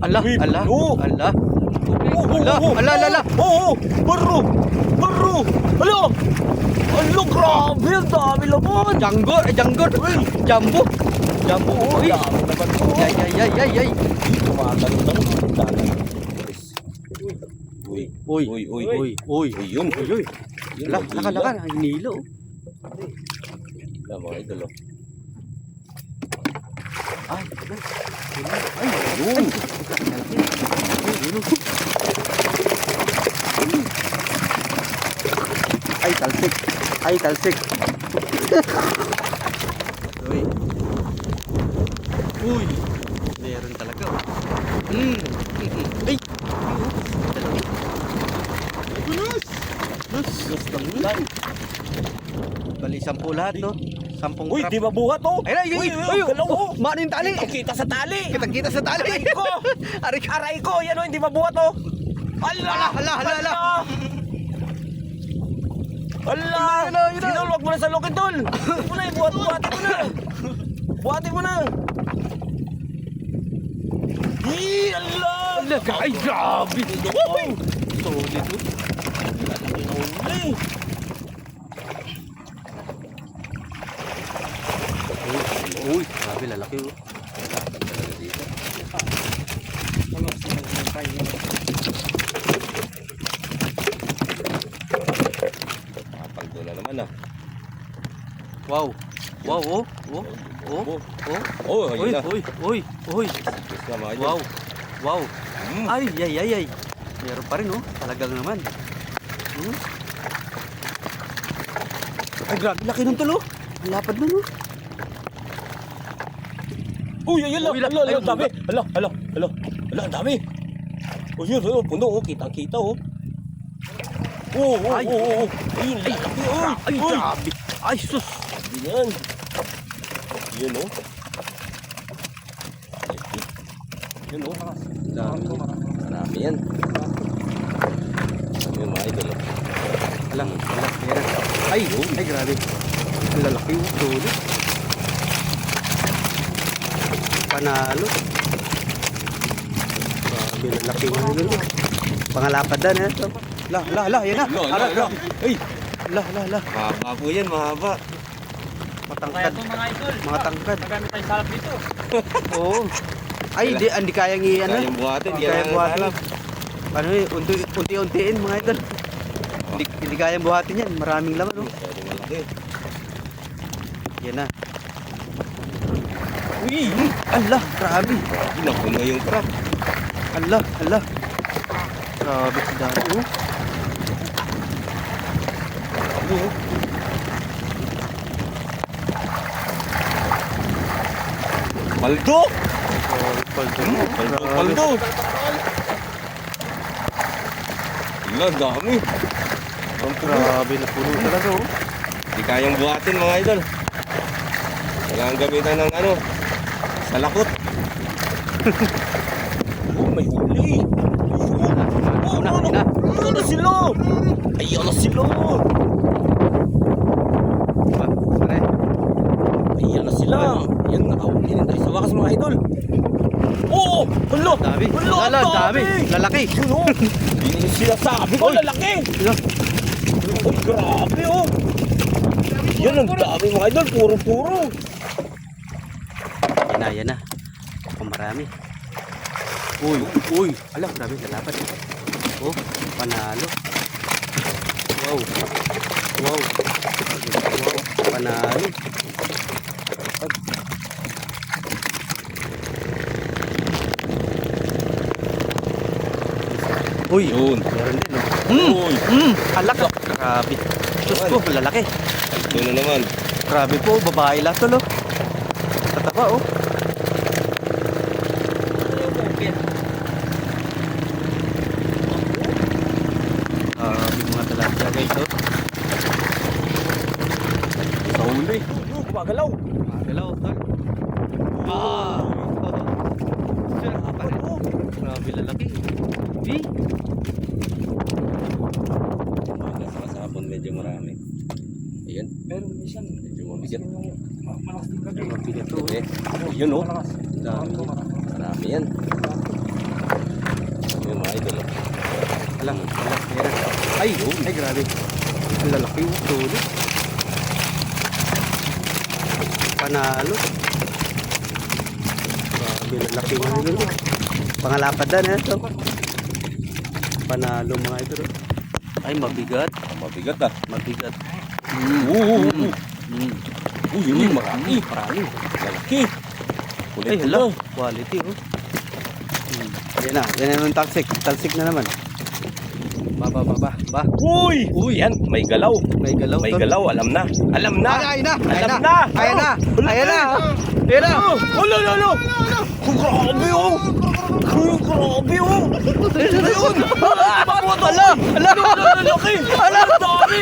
Ala, ala, Oh. ala. Oh, Ala, ala, ala. Oo, baro. Baro. Ala. Ala, grabe. Ang dami laman. Janggo, janggo. Jambo. Jambo. Uy. Dami naman to. Yay, yay, yay, yay, yay. Tumatalon-talon. Uy. Uy, Uy, uy, uy, uy. Uy, yun. Uy, uy. Yun, Ala, nagila. laka, laka. Ang hinilo. Yan, mga idol. Ay, Ay, yun. ay, talsik. Ay, talsik. Uy. Uy. Meron talaga. Ay. Lus lang. Bali, 10 lahat, no? 10 Uy, trap. di ba buhat to? Ay, ay, ay, ay, galaw ko. manin tali. Kita sa tali. Kita sa tali. Aray ko. Aray ka. Aray ko, yan o, hindi mabuhat to. Ala, Ala, ala, ala. Ala, Idol, wag mo na sa lokin, tol. Huwag mo na, buhatin mo na. Buhatin mo na. Ala. Ala, ay, grabe. Uy. Solid, oh. Uy. Uy, grabe, lalaki, oh. Kapagdo na naman ah. Wow. Wow, oh. Oh. Oh. Oh. Oh, Uy, ayun na. uy, uy, uy. Yes na, mga idol. Wow. Wow. Mm. Ay, ay, ay, ay. Meron pa rin, oh. Talagang naman. Ay, grabe, laki ng tulo. Ang lapad nun, oh. Uy, ayun lang. Uy, Ala, ayun, ang dami. Ala, ang dami. Oh, yun, puno, oh. Kitang-kita, oh. Oh, oh, Ay. oh, oh. Ayun, laki, oh. Ay, Uy. grabe. Ay, sus. Yan. Yun, oh. Yun, oh. Marami yan. Yun, mga idol, oh. Alam, alam, meron. Ay, ay, grabe. Ang lalaki, oh. Tulo. Panalo. Grabe, lalaki mo nyo. Pangalapad na, eh. La, yan na. Ala. Ay, La. mahaba po yan, mahaba. Matangkad. mga idol. Mga tangkad. Magamit tayong salap dito. Oo. Ay, hindi kayang i-ano. Kayang buhatin, Hindi kayang buhatin. Ano eh, unti-untiin mga idol. Hindi kayang buhatin yan. Maraming laman, oh. Pwede malaki. Yan na. Uy! Allah, grabe. Nakuno yung trap. Allah. Grabe si Dami, oh. Ano? Paldo! Paldo! Wala, dami. Grabe na puno talaga, oh. Hindi kayang buhatin mga idol. Kailangan gamitan ng ano, salakot. Oh, may huli. Oh, Una, una. Ayun na sila. Ayun na sila. Pare. Ayun na sila. Yan, nakahuli na tayo sa wakas mga idol. Oh! Hala! Dami. Hala, Ala, dami. Lalaki. Yun oh! Hindi sila sabi ko, lalaki! Oh, grabe oh! Yan ang dami mga idol, puro-puro! Yan na. Oh, marami. Uy. Ala, grabe, lalapan. Oh, panalo. Wow. Panalo. Uy, Yun. meron din, oh. Uy! Alak. Grabe. Diyos ko, lalaki. Ito na naman. Grabe po, babae lahat to, no? Tataba, oh. Mga talapia, guys, oh. Sa huli. Gumagalaw. Galaw, tol. Grabe lalaki. Sa hapon medyo marami. Ayan. Pero minsan, Medyo mabigat. malakas din kami. Mabigat to, Eh, yun oh. Malakas. Dami. Marami yan. Alam. Ay, grabe. Ang lalaki yung tuloy. Panalo. Grabe, lalaki nga nilo. Pangalapad na ito. Panalo mga ito. Ay, mabigat. Mabigat ah. Mabigat. Uy, marami. Marami. Lalaki. Kulit Ay, ko hala. na. Quality, oh. Yan na. Yan na yung talsik. Talsik na naman. Ba. Uy! Yan, may galaw. May galaw. May tol. galaw, alam na. Alam na. Ay, na. Alam na. Ayan na. Ayan na. Ayan na. Alo. Grabe oh. Grabe oh. Ayun. Hala. Hala. Lalaki. Hala. Dami.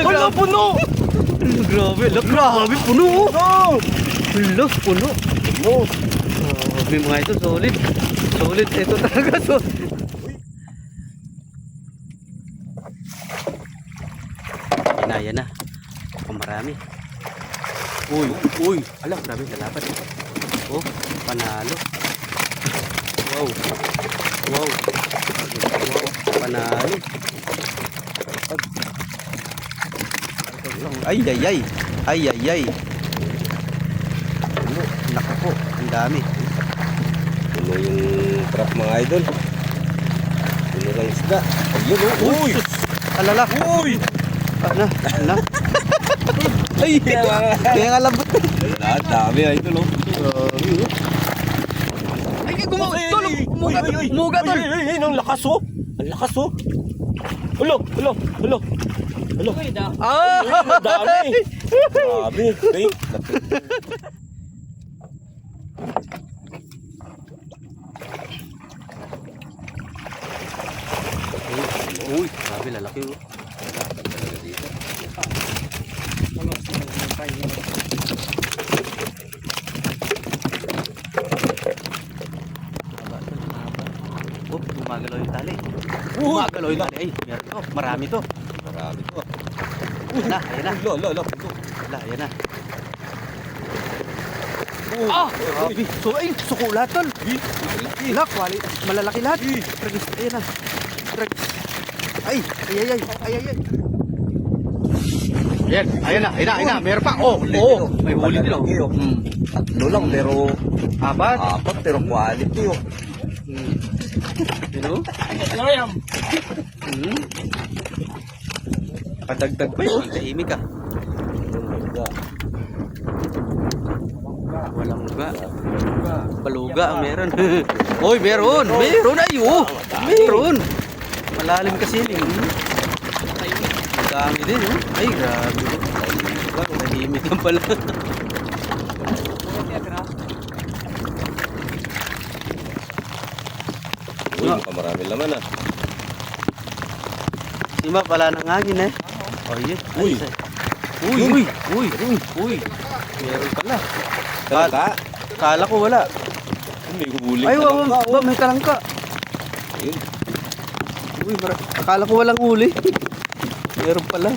Hala, puno. Grabe. Grabe. Puno. Oh. Hala. Puno. No. Grabe mga ito. Solid. Solid. Ito talaga. Yan na. Oh, marami. Uy. Ala, grabe, lalapat. Oh, panalo. Wow. Panalo. Ay. Puno. Naka po. Ang dami. Puno yung trap mga idol. Puno ng isda. Ayun oh. Uy. Alala. Uy. Ala. Ay, kaya nga lambot. Dami idol oh. Grabe, oh. Ay, Umuga, tol. Ay, ang lakas oh. Ang lakas oh. Alo. Ah! Ang dami. Grabe. Okay. Uy, grabe, lalaki, oh. Oh, gumagalaw yung tali. Gumagalaw yung tali. Ay, meron to. Marami to. Marami to. Ayan na. Lo. Ayan na. Ah! Grabe. So, ay, sukulat, tol. Ilak, wali. Malalaki lahat. Tragis, ayan na. Tragis. Ay. Ayan na. Meron pa. Oh. May huli din, oh. Tatlo lang pero Apat. pero quality oh. You know? Nakadagdag pa yun. Tahimik ka. Walang muga. Baluga ang meron. Hoy, meron. Ay, oh. Meron. Malalim kasi yun. Ang dami din, oh. Ay, grabe. Tahimik lang pala. Uy, marami laman ah. Sima pala ng hangin, eh. Oh, yun. Uy. Meron pala. Talangka? Kala ko wala. May huli. Ay, may talangka. Ayun. Uy, akala ko walang huli. Meron pala.